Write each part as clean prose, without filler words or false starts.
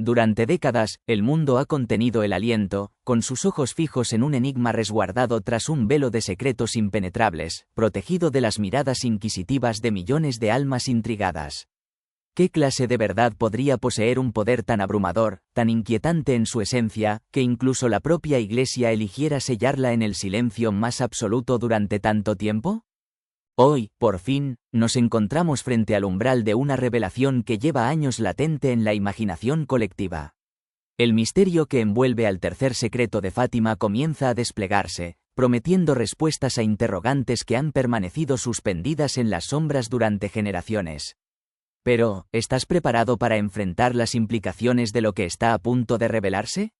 Durante décadas, el mundo ha contenido el aliento, con sus ojos fijos en un enigma resguardado tras un velo de secretos impenetrables, protegido de las miradas inquisitivas de millones de almas intrigadas. ¿Qué clase de verdad podría poseer un poder tan abrumador, tan inquietante en su esencia, que incluso la propia Iglesia eligiera sellarla en el silencio más absoluto durante tanto tiempo? Hoy, por fin, nos encontramos frente al umbral de una revelación que lleva años latente en la imaginación colectiva. El misterio que envuelve al tercer secreto de Fátima comienza a desplegarse, prometiendo respuestas a interrogantes que han permanecido suspendidas en las sombras durante generaciones. Pero, ¿estás preparado para enfrentar las implicaciones de lo que está a punto de revelarse?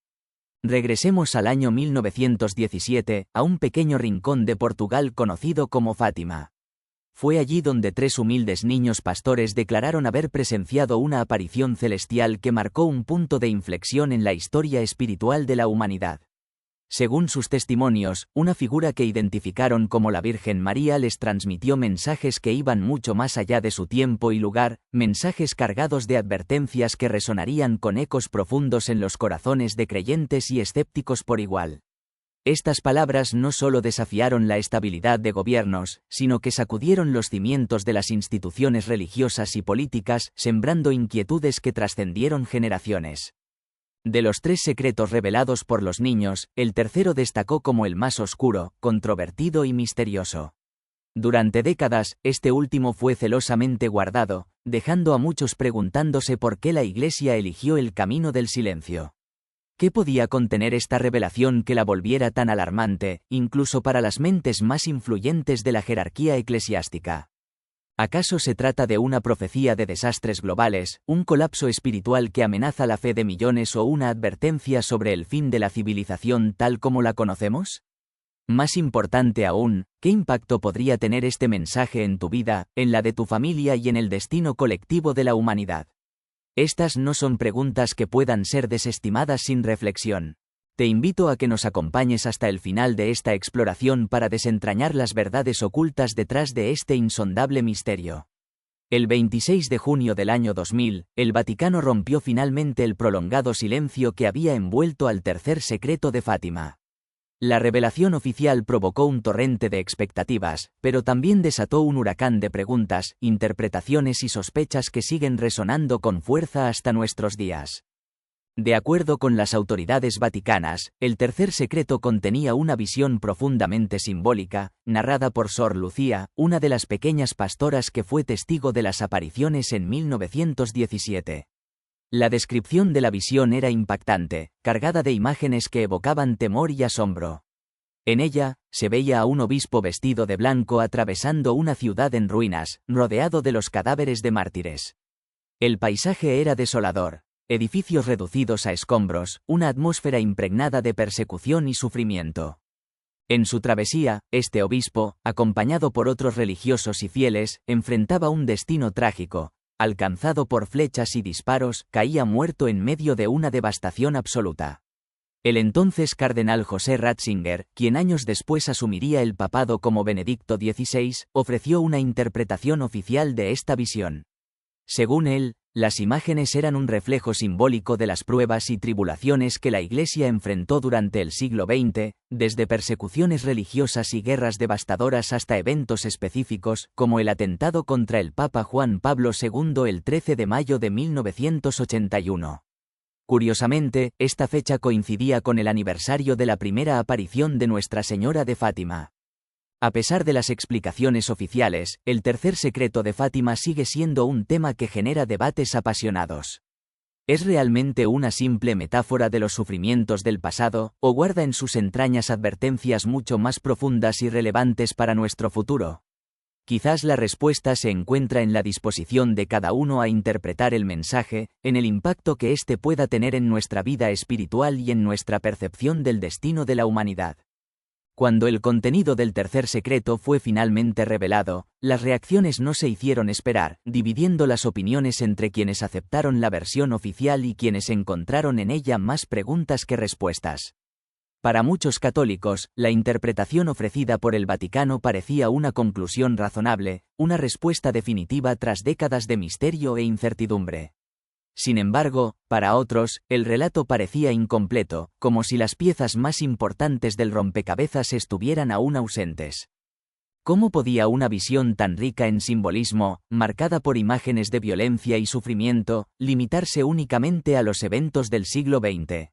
Regresemos al año 1917, a un pequeño rincón de Portugal conocido como Fátima. Fue allí donde 3 humildes niños pastores declararon haber presenciado una aparición celestial que marcó un punto de inflexión en la historia espiritual de la humanidad. Según sus testimonios, una figura que identificaron como la Virgen María les transmitió mensajes que iban mucho más allá de su tiempo y lugar, mensajes cargados de advertencias que resonarían con ecos profundos en los corazones de creyentes y escépticos por igual. Estas palabras no solo desafiaron la estabilidad de gobiernos, sino que sacudieron los cimientos de las instituciones religiosas y políticas, sembrando inquietudes que trascendieron generaciones. De los 3 secretos revelados por los niños, el tercero destacó como el más oscuro, controvertido y misterioso. Durante décadas, este último fue celosamente guardado, dejando a muchos preguntándose por qué la Iglesia eligió el camino del silencio. ¿Qué podía contener esta revelación que la volviera tan alarmante, incluso para las mentes más influyentes de la jerarquía eclesiástica? ¿Acaso se trata de una profecía de desastres globales, un colapso espiritual que amenaza la fe de millones o una advertencia sobre el fin de la civilización tal como la conocemos? Más importante aún, ¿qué impacto podría tener este mensaje en tu vida, en la de tu familia y en el destino colectivo de la humanidad? Estas no son preguntas que puedan ser desestimadas sin reflexión. Te invito a que nos acompañes hasta el final de esta exploración para desentrañar las verdades ocultas detrás de este insondable misterio. El 26 de junio del año 2000, el Vaticano rompió finalmente el prolongado silencio que había envuelto al tercer secreto de Fátima. La revelación oficial provocó un torrente de expectativas, pero también desató un huracán de preguntas, interpretaciones y sospechas que siguen resonando con fuerza hasta nuestros días. De acuerdo con las autoridades vaticanas, el tercer secreto contenía una visión profundamente simbólica, narrada por Sor Lucía, una de las pequeñas pastoras que fue testigo de las apariciones en 1917. La descripción de la visión era impactante, cargada de imágenes que evocaban temor y asombro. En ella, se veía a un obispo vestido de blanco atravesando una ciudad en ruinas, rodeado de los cadáveres de mártires. El paisaje era desolador. Edificios reducidos a escombros, una atmósfera impregnada de persecución y sufrimiento. En su travesía, este obispo, acompañado por otros religiosos y fieles, enfrentaba un destino trágico. Alcanzado por flechas y disparos, caía muerto en medio de una devastación absoluta. El entonces cardenal José Ratzinger, quien años después asumiría el papado como Benedicto XVI, ofreció una interpretación oficial de esta visión. Según él, las imágenes eran un reflejo simbólico de las pruebas y tribulaciones que la Iglesia enfrentó durante el siglo XX, desde persecuciones religiosas y guerras devastadoras hasta eventos específicos, como el atentado contra el Papa Juan Pablo II el 13 de mayo de 1981. Curiosamente, esta fecha coincidía con el aniversario de la primera aparición de Nuestra Señora de Fátima. A pesar de las explicaciones oficiales, el tercer secreto de Fátima sigue siendo un tema que genera debates apasionados. ¿Es realmente una simple metáfora de los sufrimientos del pasado, o guarda en sus entrañas advertencias mucho más profundas y relevantes para nuestro futuro? Quizás la respuesta se encuentra en la disposición de cada uno a interpretar el mensaje, en el impacto que éste pueda tener en nuestra vida espiritual y en nuestra percepción del destino de la humanidad. Cuando el contenido del tercer secreto fue finalmente revelado, las reacciones no se hicieron esperar, dividiendo las opiniones entre quienes aceptaron la versión oficial y quienes encontraron en ella más preguntas que respuestas. Para muchos católicos, la interpretación ofrecida por el Vaticano parecía una conclusión razonable, una respuesta definitiva tras décadas de misterio e incertidumbre. Sin embargo, para otros, el relato parecía incompleto, como si las piezas más importantes del rompecabezas estuvieran aún ausentes. ¿Cómo podía una visión tan rica en simbolismo, marcada por imágenes de violencia y sufrimiento, limitarse únicamente a los eventos del siglo XX?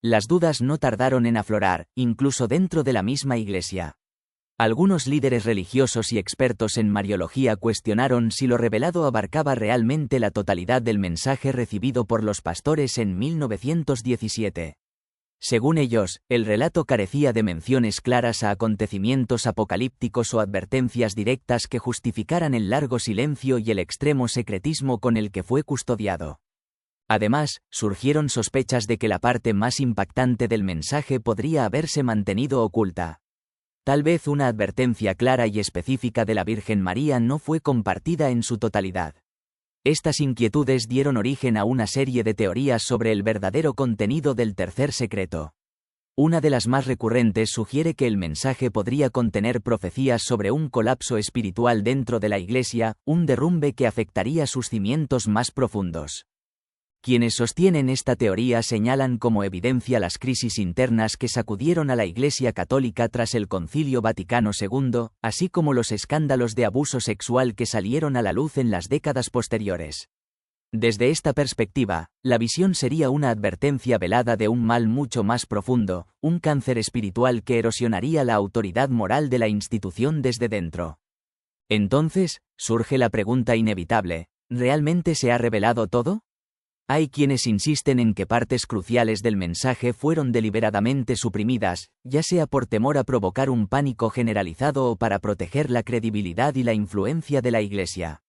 Las dudas no tardaron en aflorar, incluso dentro de la misma Iglesia. Algunos líderes religiosos y expertos en mariología cuestionaron si lo revelado abarcaba realmente la totalidad del mensaje recibido por los pastores en 1917. Según ellos, el relato carecía de menciones claras a acontecimientos apocalípticos o advertencias directas que justificaran el largo silencio y el extremo secretismo con el que fue custodiado. Además, surgieron sospechas de que la parte más impactante del mensaje podría haberse mantenido oculta. Tal vez una advertencia clara y específica de la Virgen María no fue compartida en su totalidad. Estas inquietudes dieron origen a una serie de teorías sobre el verdadero contenido del tercer secreto. Una de las más recurrentes sugiere que el mensaje podría contener profecías sobre un colapso espiritual dentro de la Iglesia, un derrumbe que afectaría sus cimientos más profundos. Quienes sostienen esta teoría señalan como evidencia las crisis internas que sacudieron a la Iglesia Católica tras el Concilio Vaticano II, así como los escándalos de abuso sexual que salieron a la luz en las décadas posteriores. Desde esta perspectiva, la visión sería una advertencia velada de un mal mucho más profundo, un cáncer espiritual que erosionaría la autoridad moral de la institución desde dentro. Entonces, surge la pregunta inevitable: ¿realmente se ha revelado todo? Hay quienes insisten en que partes cruciales del mensaje fueron deliberadamente suprimidas, ya sea por temor a provocar un pánico generalizado o para proteger la credibilidad y la influencia de la Iglesia.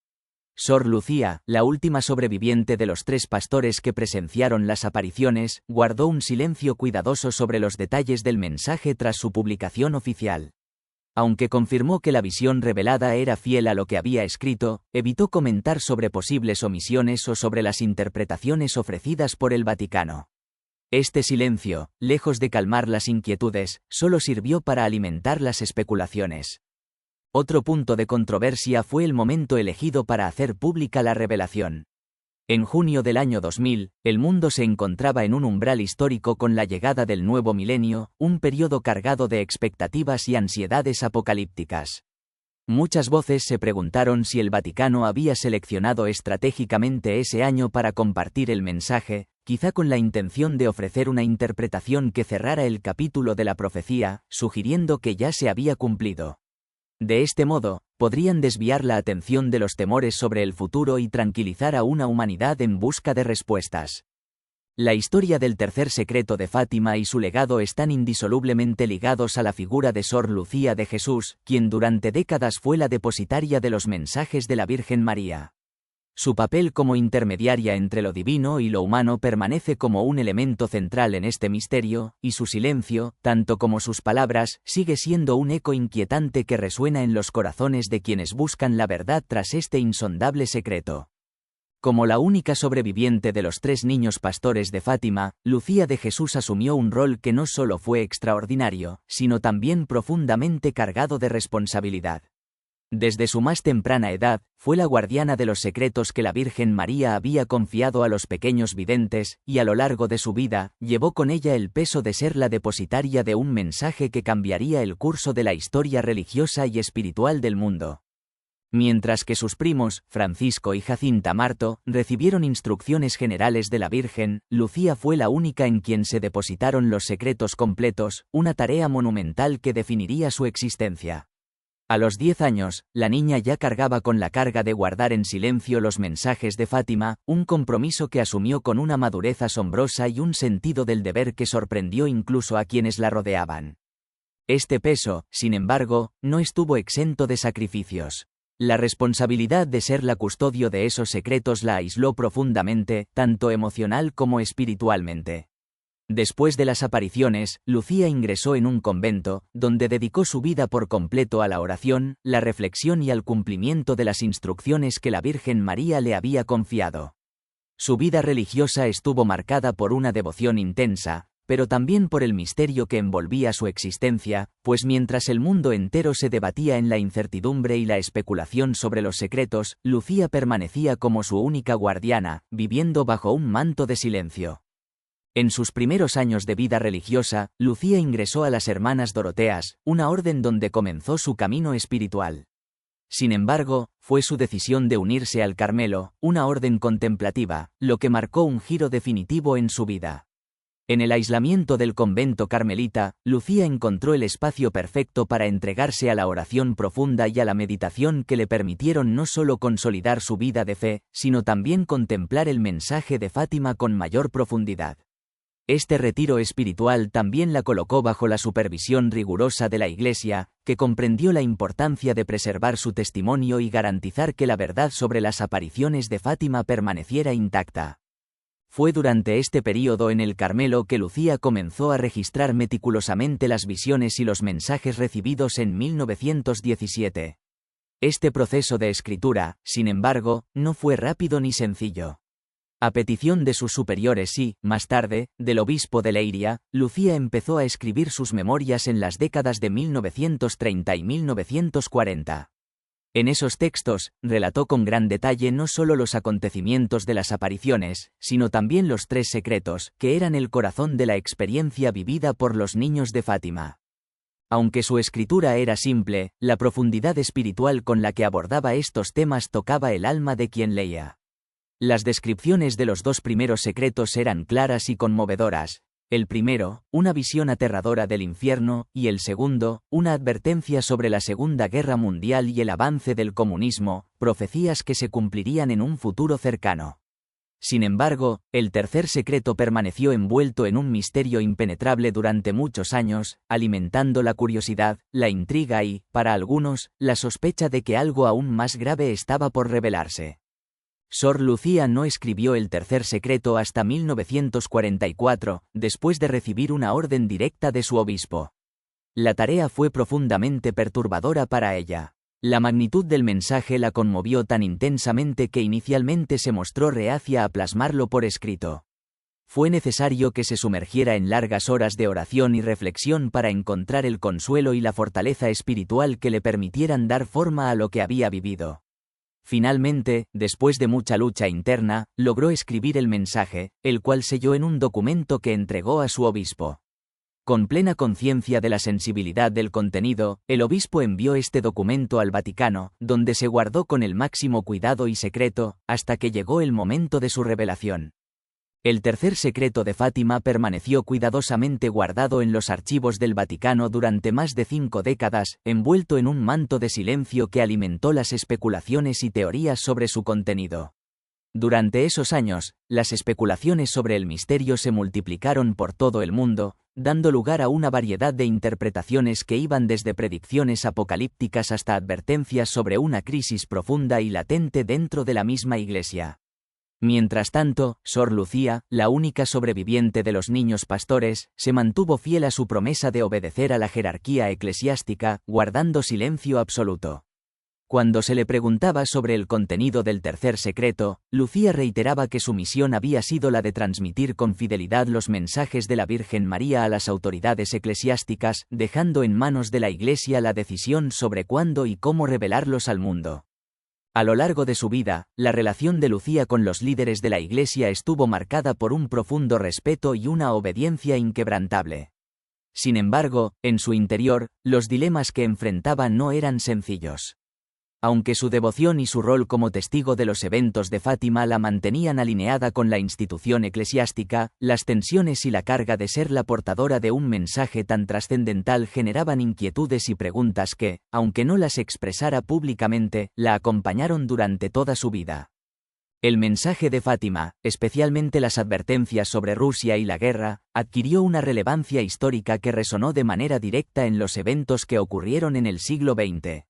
Sor Lucía, la última sobreviviente de los 3 pastores que presenciaron las apariciones, guardó un silencio cuidadoso sobre los detalles del mensaje tras su publicación oficial. Aunque confirmó que la visión revelada era fiel a lo que había escrito, evitó comentar sobre posibles omisiones o sobre las interpretaciones ofrecidas por el Vaticano. Este silencio, lejos de calmar las inquietudes, solo sirvió para alimentar las especulaciones. Otro punto de controversia fue el momento elegido para hacer pública la revelación. En junio del año 2000, el mundo se encontraba en un umbral histórico con la llegada del nuevo milenio, un periodo cargado de expectativas y ansiedades apocalípticas. Muchas voces se preguntaron si el Vaticano había seleccionado estratégicamente ese año para compartir el mensaje, quizá con la intención de ofrecer una interpretación que cerrara el capítulo de la profecía, sugiriendo que ya se había cumplido. De este modo, podrían desviar la atención de los temores sobre el futuro y tranquilizar a una humanidad en busca de respuestas. La historia del tercer secreto de Fátima y su legado están indisolublemente ligados a la figura de Sor Lucía de Jesús, quien durante décadas fue la depositaria de los mensajes de la Virgen María. Su papel como intermediaria entre lo divino y lo humano permanece como un elemento central en este misterio, y su silencio, tanto como sus palabras, sigue siendo un eco inquietante que resuena en los corazones de quienes buscan la verdad tras este insondable secreto. Como la única sobreviviente de los 3 niños pastores de Fátima, Lucía de Jesús asumió un rol que no solo fue extraordinario, sino también profundamente cargado de responsabilidad. Desde su más temprana edad, fue la guardiana de los secretos que la Virgen María había confiado a los pequeños videntes, y a lo largo de su vida, llevó con ella el peso de ser la depositaria de un mensaje que cambiaría el curso de la historia religiosa y espiritual del mundo. Mientras que sus primos, Francisco y Jacinta Marto, recibieron instrucciones generales de la Virgen, Lucía fue la única en quien se depositaron los secretos completos, una tarea monumental que definiría su existencia. A los 10 años, la niña ya cargaba con la carga de guardar en silencio los mensajes de Fátima, un compromiso que asumió con una madurez asombrosa y un sentido del deber que sorprendió incluso a quienes la rodeaban. Este peso, sin embargo, no estuvo exento de sacrificios. La responsabilidad de ser la custodio de esos secretos la aisló profundamente, tanto emocional como espiritualmente. Después de las apariciones, Lucía ingresó en un convento, donde dedicó su vida por completo a la oración, la reflexión y al cumplimiento de las instrucciones que la Virgen María le había confiado. Su vida religiosa estuvo marcada por una devoción intensa, pero también por el misterio que envolvía su existencia, pues mientras el mundo entero se debatía en la incertidumbre y la especulación sobre los secretos, Lucía permanecía como su única guardiana, viviendo bajo un manto de silencio. En sus primeros años de vida religiosa, Lucía ingresó a las Hermanas Doroteas, una orden donde comenzó su camino espiritual. Sin embargo, fue su decisión de unirse al Carmelo, una orden contemplativa, lo que marcó un giro definitivo en su vida. En el aislamiento del convento carmelita, Lucía encontró el espacio perfecto para entregarse a la oración profunda y a la meditación que le permitieron no solo consolidar su vida de fe, sino también contemplar el mensaje de Fátima con mayor profundidad. Este retiro espiritual también la colocó bajo la supervisión rigurosa de la Iglesia, que comprendió la importancia de preservar su testimonio y garantizar que la verdad sobre las apariciones de Fátima permaneciera intacta. Fue durante este período en el Carmelo que Lucía comenzó a registrar meticulosamente las visiones y los mensajes recibidos en 1917. Este proceso de escritura, sin embargo, no fue rápido ni sencillo. A petición de sus superiores y, más tarde, del obispo de Leiria, Lucía empezó a escribir sus memorias en las décadas de 1930 y 1940. En esos textos, relató con gran detalle no solo los acontecimientos de las apariciones, sino también los 3 secretos, que eran el corazón de la experiencia vivida por los niños de Fátima. Aunque su escritura era simple, la profundidad espiritual con la que abordaba estos temas tocaba el alma de quien leía. Las descripciones de los 2 primeros secretos eran claras y conmovedoras. El primero, una visión aterradora del infierno, y el segundo, una advertencia sobre la Segunda Guerra Mundial y el avance del comunismo, profecías que se cumplirían en un futuro cercano. Sin embargo, el tercer secreto permaneció envuelto en un misterio impenetrable durante muchos años, alimentando la curiosidad, la intriga y, para algunos, la sospecha de que algo aún más grave estaba por revelarse. Sor Lucía no escribió el tercer secreto hasta 1944, después de recibir una orden directa de su obispo. La tarea fue profundamente perturbadora para ella. La magnitud del mensaje la conmovió tan intensamente que inicialmente se mostró reacia a plasmarlo por escrito. Fue necesario que se sumergiera en largas horas de oración y reflexión para encontrar el consuelo y la fortaleza espiritual que le permitieran dar forma a lo que había vivido. Finalmente, después de mucha lucha interna, logró escribir el mensaje, el cual selló en un documento que entregó a su obispo. Con plena conciencia de la sensibilidad del contenido, el obispo envió este documento al Vaticano, donde se guardó con el máximo cuidado y secreto, hasta que llegó el momento de su revelación. El tercer secreto de Fátima permaneció cuidadosamente guardado en los archivos del Vaticano durante más de 5 décadas, envuelto en un manto de silencio que alimentó las especulaciones y teorías sobre su contenido. Durante esos años, las especulaciones sobre el misterio se multiplicaron por todo el mundo, dando lugar a una variedad de interpretaciones que iban desde predicciones apocalípticas hasta advertencias sobre una crisis profunda y latente dentro de la misma Iglesia. Mientras tanto, Sor Lucía, la única sobreviviente de los niños pastores, se mantuvo fiel a su promesa de obedecer a la jerarquía eclesiástica, guardando silencio absoluto. Cuando se le preguntaba sobre el contenido del tercer secreto, Lucía reiteraba que su misión había sido la de transmitir con fidelidad los mensajes de la Virgen María a las autoridades eclesiásticas, dejando en manos de la Iglesia la decisión sobre cuándo y cómo revelarlos al mundo. A lo largo de su vida, la relación de Lucía con los líderes de la Iglesia estuvo marcada por un profundo respeto y una obediencia inquebrantable. Sin embargo, en su interior, los dilemas que enfrentaba no eran sencillos. Aunque su devoción y su rol como testigo de los eventos de Fátima la mantenían alineada con la institución eclesiástica, las tensiones y la carga de ser la portadora de un mensaje tan trascendental generaban inquietudes y preguntas que, aunque no las expresara públicamente, la acompañaron durante toda su vida. El mensaje de Fátima, especialmente las advertencias sobre Rusia y la guerra, adquirió una relevancia histórica que resonó de manera directa en los eventos que ocurrieron en el siglo XX.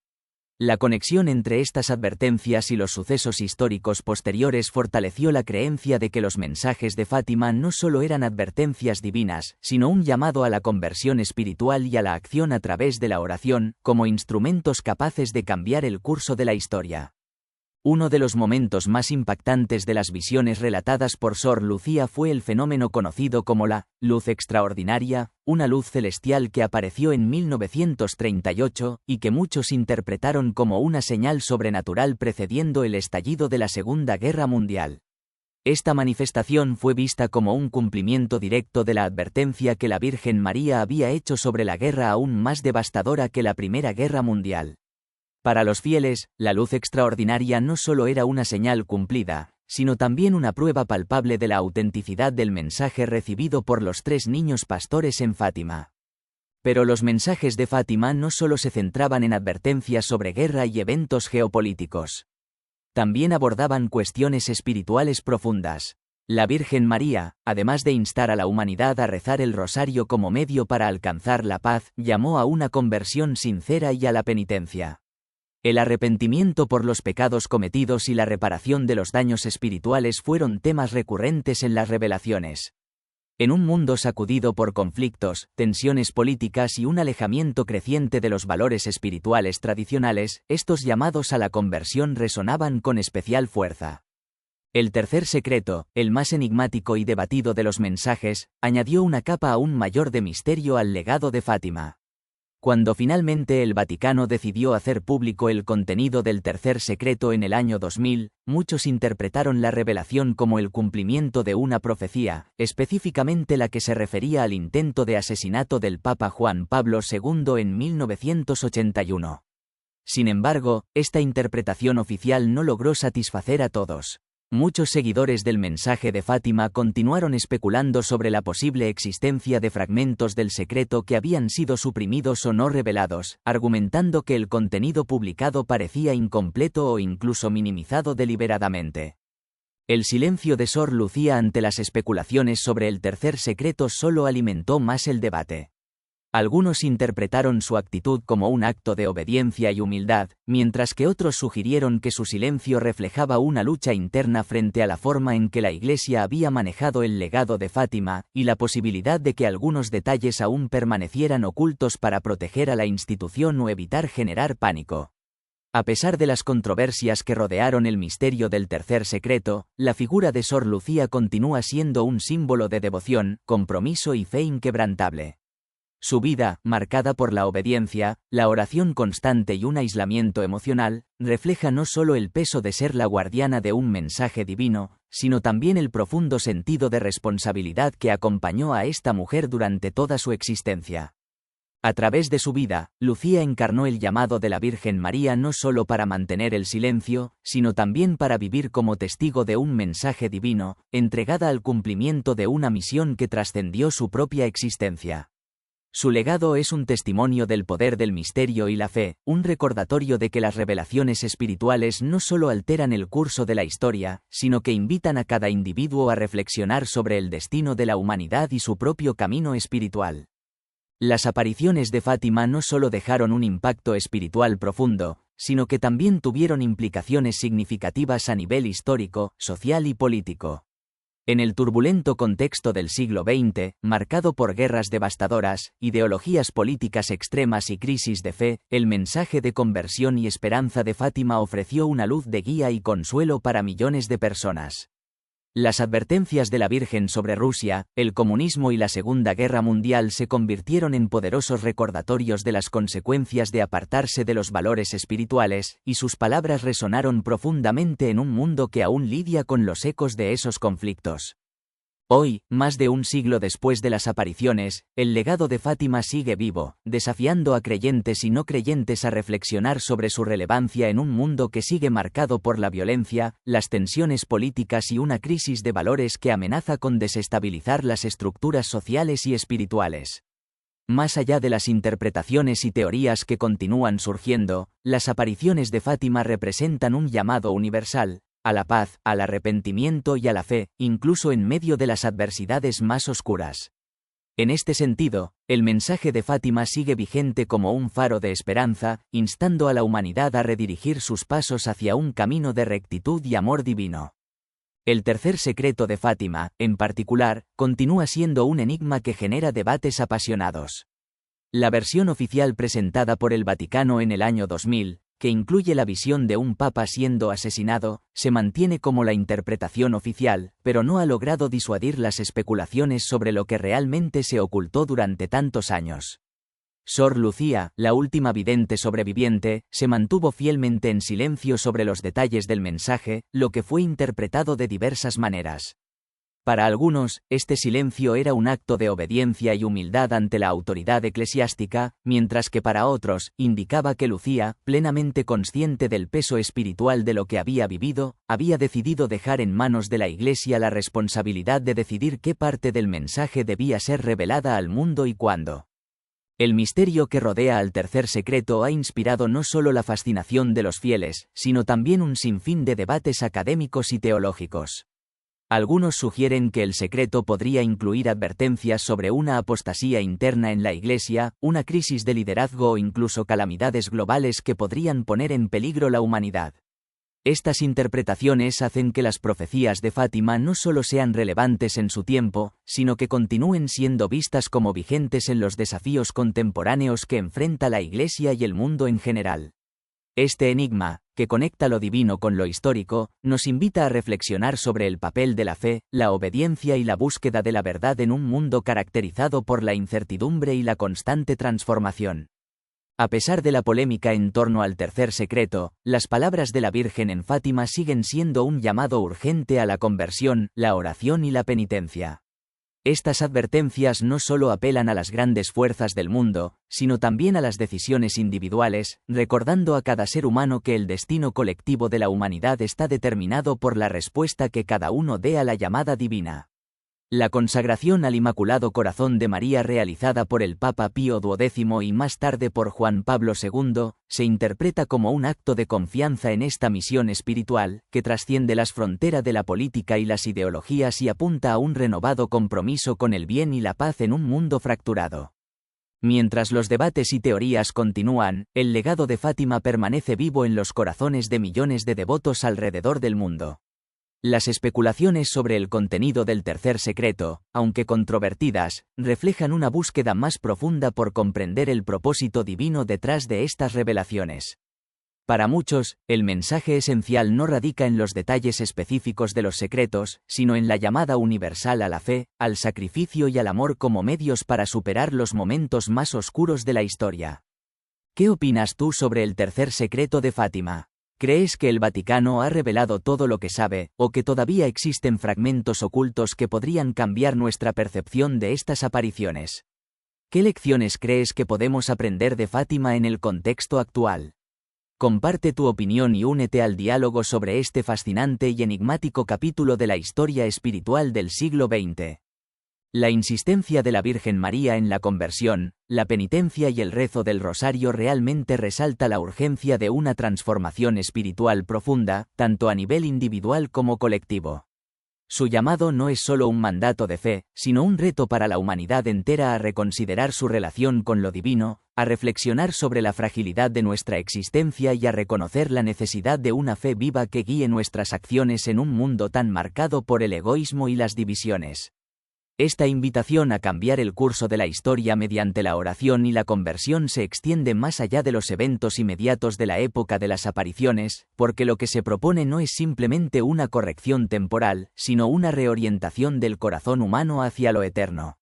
La conexión entre estas advertencias y los sucesos históricos posteriores fortaleció la creencia de que los mensajes de Fátima no solo eran advertencias divinas, sino un llamado a la conversión espiritual y a la acción a través de la oración, como instrumentos capaces de cambiar el curso de la historia. Uno de los momentos más impactantes de las visiones relatadas por Sor Lucía fue el fenómeno conocido como la luz extraordinaria, una luz celestial que apareció en 1938 y que muchos interpretaron como una señal sobrenatural precediendo el estallido de la Segunda Guerra Mundial. Esta manifestación fue vista como un cumplimiento directo de la advertencia que la Virgen María había hecho sobre la guerra aún más devastadora que la Primera Guerra Mundial. Para los fieles, la luz extraordinaria no solo era una señal cumplida, sino también una prueba palpable de la autenticidad del mensaje recibido por los 3 niños pastores en Fátima. Pero los mensajes de Fátima no solo se centraban en advertencias sobre guerra y eventos geopolíticos. También abordaban cuestiones espirituales profundas. La Virgen María, además de instar a la humanidad a rezar el rosario como medio para alcanzar la paz, llamó a una conversión sincera y a la penitencia. El arrepentimiento por los pecados cometidos y la reparación de los daños espirituales fueron temas recurrentes en las revelaciones. En un mundo sacudido por conflictos, tensiones políticas y un alejamiento creciente de los valores espirituales tradicionales, estos llamados a la conversión resonaban con especial fuerza. El tercer secreto, el más enigmático y debatido de los mensajes, añadió una capa aún mayor de misterio al legado de Fátima. Cuando finalmente el Vaticano decidió hacer público el contenido del tercer secreto en el año 2000, muchos interpretaron la revelación como el cumplimiento de una profecía, específicamente la que se refería al intento de asesinato del Papa Juan Pablo II en 1981. Sin embargo, esta interpretación oficial no logró satisfacer a todos. Muchos seguidores del mensaje de Fátima continuaron especulando sobre la posible existencia de fragmentos del secreto que habían sido suprimidos o no revelados, argumentando que el contenido publicado parecía incompleto o incluso minimizado deliberadamente. El silencio de Sor Lucía ante las especulaciones sobre el tercer secreto solo alimentó más el debate. Algunos interpretaron su actitud como un acto de obediencia y humildad, mientras que otros sugirieron que su silencio reflejaba una lucha interna frente a la forma en que la Iglesia había manejado el legado de Fátima, y la posibilidad de que algunos detalles aún permanecieran ocultos para proteger a la institución o evitar generar pánico. A pesar de las controversias que rodearon el misterio del tercer secreto, la figura de Sor Lucía continúa siendo un símbolo de devoción, compromiso y fe inquebrantable. Su vida, marcada por la obediencia, la oración constante y un aislamiento emocional, refleja no solo el peso de ser la guardiana de un mensaje divino, sino también el profundo sentido de responsabilidad que acompañó a esta mujer durante toda su existencia. A través de su vida, Lucía encarnó el llamado de la Virgen María no solo para mantener el silencio, sino también para vivir como testigo de un mensaje divino, entregada al cumplimiento de una misión que trascendió su propia existencia. Su legado es un testimonio del poder del misterio y la fe, un recordatorio de que las revelaciones espirituales no solo alteran el curso de la historia, sino que invitan a cada individuo a reflexionar sobre el destino de la humanidad y su propio camino espiritual. Las apariciones de Fátima no solo dejaron un impacto espiritual profundo, sino que también tuvieron implicaciones significativas a nivel histórico, social y político. En el turbulento contexto del siglo XX, marcado por guerras devastadoras, ideologías políticas extremas y crisis de fe, el mensaje de conversión y esperanza de Fátima ofreció una luz de guía y consuelo para millones de personas. Las advertencias de la Virgen sobre Rusia, el comunismo y la Segunda Guerra Mundial se convirtieron en poderosos recordatorios de las consecuencias de apartarse de los valores espirituales, y sus palabras resonaron profundamente en un mundo que aún lidia con los ecos de esos conflictos. Hoy, más de un siglo después de las apariciones, el legado de Fátima sigue vivo, desafiando a creyentes y no creyentes a reflexionar sobre su relevancia en un mundo que sigue marcado por la violencia, las tensiones políticas y una crisis de valores que amenaza con desestabilizar las estructuras sociales y espirituales. Más allá de las interpretaciones y teorías que continúan surgiendo, las apariciones de Fátima representan un llamado universal, a la paz, al arrepentimiento y a la fe, incluso en medio de las adversidades más oscuras. En este sentido, el mensaje de Fátima sigue vigente como un faro de esperanza, instando a la humanidad a redirigir sus pasos hacia un camino de rectitud y amor divino. El tercer secreto de Fátima, en particular, continúa siendo un enigma que genera debates apasionados. La versión oficial presentada por el Vaticano en el año 2000, que incluye la visión de un papa siendo asesinado, se mantiene como la interpretación oficial, pero no ha logrado disuadir las especulaciones sobre lo que realmente se ocultó durante tantos años. Sor Lucía, la última vidente sobreviviente, se mantuvo fielmente en silencio sobre los detalles del mensaje, lo que fue interpretado de diversas maneras. Para algunos, este silencio era un acto de obediencia y humildad ante la autoridad eclesiástica, mientras que para otros, indicaba que Lucía, plenamente consciente del peso espiritual de lo que había vivido, había decidido dejar en manos de la Iglesia la responsabilidad de decidir qué parte del mensaje debía ser revelada al mundo y cuándo. El misterio que rodea al tercer secreto ha inspirado no solo la fascinación de los fieles, sino también un sinfín de debates académicos y teológicos. Algunos sugieren que el secreto podría incluir advertencias sobre una apostasía interna en la Iglesia, una crisis de liderazgo o incluso calamidades globales que podrían poner en peligro la humanidad. Estas interpretaciones hacen que las profecías de Fátima no solo sean relevantes en su tiempo, sino que continúen siendo vistas como vigentes en los desafíos contemporáneos que enfrenta la Iglesia y el mundo en general. Este enigma, que conecta lo divino con lo histórico, nos invita a reflexionar sobre el papel de la fe, la obediencia y la búsqueda de la verdad en un mundo caracterizado por la incertidumbre y la constante transformación. A pesar de la polémica en torno al tercer secreto, las palabras de la Virgen en Fátima siguen siendo un llamado urgente a la conversión, la oración y la penitencia. Estas advertencias no solo apelan a las grandes fuerzas del mundo, sino también a las decisiones individuales, recordando a cada ser humano que el destino colectivo de la humanidad está determinado por la respuesta que cada uno dé a la llamada divina. La consagración al Inmaculado Corazón de María realizada por el Papa Pío XII y más tarde por Juan Pablo II, se interpreta como un acto de confianza en esta misión espiritual, que trasciende las fronteras de la política y las ideologías y apunta a un renovado compromiso con el bien y la paz en un mundo fracturado. Mientras los debates y teorías continúan, el legado de Fátima permanece vivo en los corazones de millones de devotos alrededor del mundo. Las especulaciones sobre el contenido del tercer secreto, aunque controvertidas, reflejan una búsqueda más profunda por comprender el propósito divino detrás de estas revelaciones. Para muchos, el mensaje esencial no radica en los detalles específicos de los secretos, sino en la llamada universal a la fe, al sacrificio y al amor como medios para superar los momentos más oscuros de la historia. ¿Qué opinas tú sobre el tercer secreto de Fátima? ¿Crees que el Vaticano ha revelado todo lo que sabe, o que todavía existen fragmentos ocultos que podrían cambiar nuestra percepción de estas apariciones? ¿Qué lecciones crees que podemos aprender de Fátima en el contexto actual? Comparte tu opinión y únete al diálogo sobre este fascinante y enigmático capítulo de la historia espiritual del siglo XX. La insistencia de la Virgen María en la conversión, la penitencia y el rezo del rosario realmente resalta la urgencia de una transformación espiritual profunda, tanto a nivel individual como colectivo. Su llamado no es solo un mandato de fe, sino un reto para la humanidad entera a reconsiderar su relación con lo divino, a reflexionar sobre la fragilidad de nuestra existencia y a reconocer la necesidad de una fe viva que guíe nuestras acciones en un mundo tan marcado por el egoísmo y las divisiones. Esta invitación a cambiar el curso de la historia mediante la oración y la conversión se extiende más allá de los eventos inmediatos de la época de las apariciones, porque lo que se propone no es simplemente una corrección temporal, sino una reorientación del corazón humano hacia lo eterno.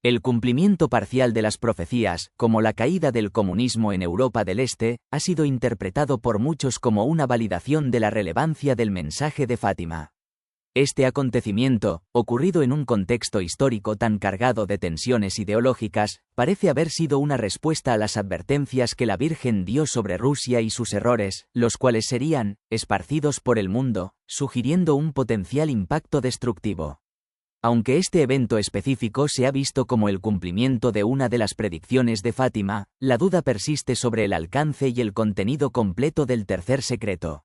El cumplimiento parcial de las profecías, como la caída del comunismo en Europa del Este, ha sido interpretado por muchos como una validación de la relevancia del mensaje de Fátima. Este acontecimiento, ocurrido en un contexto histórico tan cargado de tensiones ideológicas, parece haber sido una respuesta a las advertencias que la Virgen dio sobre Rusia y sus errores, los cuales serían esparcidos por el mundo, sugiriendo un potencial impacto destructivo. Aunque este evento específico se ha visto como el cumplimiento de una de las predicciones de Fátima, la duda persiste sobre el alcance y el contenido completo del tercer secreto.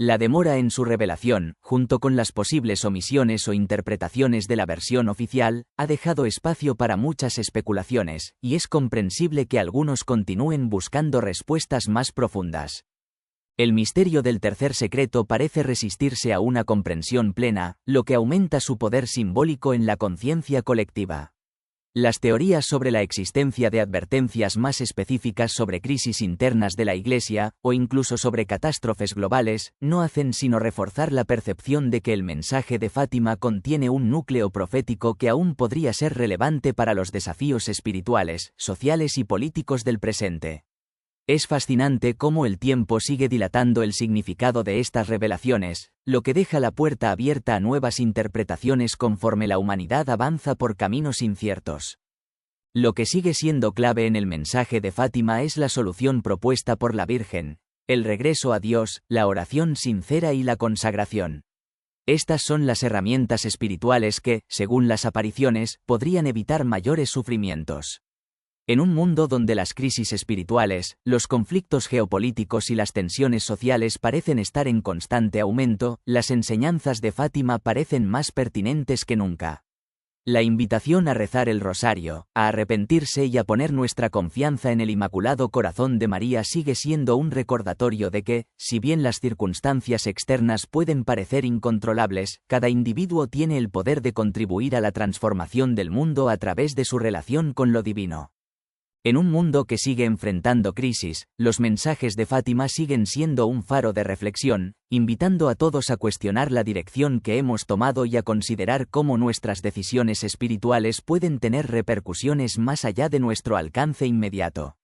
La demora en su revelación, junto con las posibles omisiones o interpretaciones de la versión oficial, ha dejado espacio para muchas especulaciones, y es comprensible que algunos continúen buscando respuestas más profundas. El misterio del tercer secreto parece resistirse a una comprensión plena, lo que aumenta su poder simbólico en la conciencia colectiva. Las teorías sobre la existencia de advertencias más específicas sobre crisis internas de la Iglesia, o incluso sobre catástrofes globales, no hacen sino reforzar la percepción de que el mensaje de Fátima contiene un núcleo profético que aún podría ser relevante para los desafíos espirituales, sociales y políticos del presente. Es fascinante cómo el tiempo sigue dilatando el significado de estas revelaciones, lo que deja la puerta abierta a nuevas interpretaciones conforme la humanidad avanza por caminos inciertos. Lo que sigue siendo clave en el mensaje de Fátima es la solución propuesta por la Virgen, el regreso a Dios, la oración sincera y la consagración. Estas son las herramientas espirituales que, según las apariciones, podrían evitar mayores sufrimientos. En un mundo donde las crisis espirituales, los conflictos geopolíticos y las tensiones sociales parecen estar en constante aumento, las enseñanzas de Fátima parecen más pertinentes que nunca. La invitación a rezar el rosario, a arrepentirse y a poner nuestra confianza en el Inmaculado Corazón de María sigue siendo un recordatorio de que, si bien las circunstancias externas pueden parecer incontrolables, cada individuo tiene el poder de contribuir a la transformación del mundo a través de su relación con lo divino. En un mundo que sigue enfrentando crisis, los mensajes de Fátima siguen siendo un faro de reflexión, invitando a todos a cuestionar la dirección que hemos tomado y a considerar cómo nuestras decisiones espirituales pueden tener repercusiones más allá de nuestro alcance inmediato.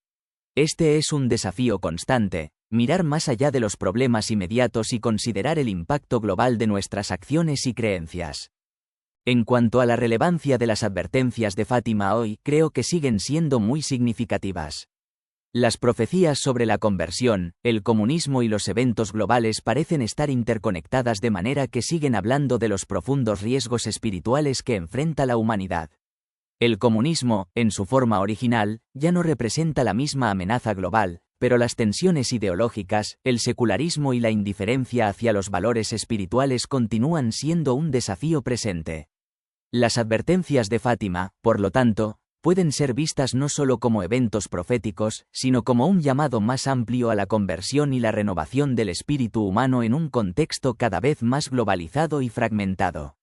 Este es un desafío constante, mirar más allá de los problemas inmediatos y considerar el impacto global de nuestras acciones y creencias. En cuanto a la relevancia de las advertencias de Fátima hoy, creo que siguen siendo muy significativas. Las profecías sobre la conversión, el comunismo y los eventos globales parecen estar interconectadas de manera que siguen hablando de los profundos riesgos espirituales que enfrenta la humanidad. El comunismo, en su forma original, ya no representa la misma amenaza global, pero las tensiones ideológicas, el secularismo y la indiferencia hacia los valores espirituales continúan siendo un desafío presente. Las advertencias de Fátima, por lo tanto, pueden ser vistas no solo como eventos proféticos, sino como un llamado más amplio a la conversión y la renovación del espíritu humano en un contexto cada vez más globalizado y fragmentado.